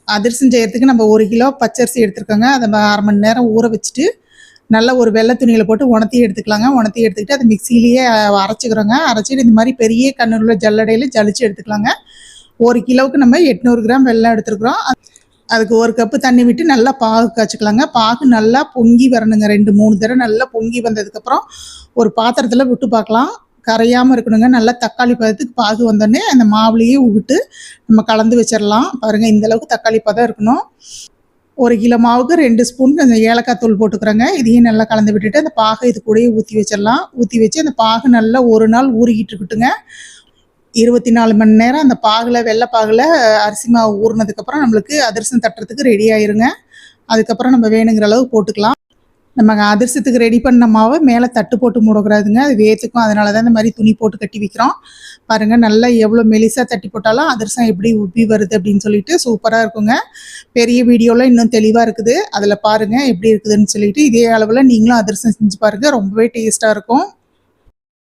அதிரசம் செய்கிறதுக்கு நம்ம 1 கிலோ பச்சரிசி எடுத்துருக்கோங்க. அதை 1/2 மணி நேரம் ஊற வச்சுட்டு நல்ல ஒரு வெள்ளை துணியில் போட்டு உணர்த்தி எடுத்துக்கலாங்க. உணர்த்தி எடுத்துக்கிட்டு அதை மிக்சியிலேயே அரைச்சிக்கிறோங்க. அரைச்சிட்டு இந்த மாதிரி பெரிய கண்ணுள்ள ஜல்லடையில் ஜலிச்சு எடுத்துக்கலாங்க. 1 கிலோவுக்கு நம்ம 800 கிராம் வெல்லம் எடுத்துருக்குறோம். அதுக்கு 1 கப்பு தண்ணி விட்டு நல்லா பாகு காய்ச்சிக்கலாங்க. பாகு நல்லா பொங்கி வரணுங்க. 2-3 தடவை நல்லா பொங்கி வந்ததுக்கப்புறம் ஒரு பாத்திரத்தில் விட்டு பார்க்கலாம். கரையாமல் இருக்கணுங்க. நல்லா தக்காளி பதத்துக்கு பாகு வந்தோடனே அந்த மாவுலேயே விட்டு நம்ம கலந்து வச்சிடலாம். பாருங்கள், இந்தளவுக்கு தக்காளி பதம் இருக்கணும். 1 கிலோ மாவுக்கு 2 ஸ்பூன் அந்த ஏலக்காய் தூள் போட்டுக்கிறோங்க. இதையும் நல்லா கலந்து விட்டுட்டு அந்த பாகை இது கூடயே ஊற்றி வச்சிடலாம். ஊற்றி வச்சு அந்த பாகு நல்லா ஒரு நாள் ஊறிக்கிட்டு இருக்கட்டுங்க. 24 மணி நேரம் அந்த பாகில் வெள்ளை பாகில் அரிசி மாவு ஊறினதுக்கப்புறம் நம்மளுக்கு அதிரசம் தட்டுறதுக்கு ரெடி ஆயிருங்க. அதுக்கப்புறம் நம்ம வேணுங்கிற அளவு போட்டுக்கலாம். நம்ம அதிரசத்துக்கு ரெடி பண்ண மாவை மேலே தட்டு போட்டு மூடக்கூடாதுங்க. அது வேத்துக்கும். அதனால தான் இந்த மாதிரி துணி போட்டு கட்டி வைக்கிறோம். பாருங்கள், நல்லா எவ்வளோ மெலிசாக தட்டி போட்டாலும் அதிரசம் எப்படி உப்பி வருது அப்படின்னு சொல்லிட்டு சூப்பராக இருக்குங்க. பெரிய வீடியோவில் இன்னும் தெளிவாக இருக்குது. அதில் பாருங்கள் எப்படி இருக்குதுன்னு சொல்லிட்டு. இதே அளவில் நீங்களும் அதிரசம் செஞ்சு பாருங்கள். ரொம்பவே டேஸ்ட்டாக இருக்கும்.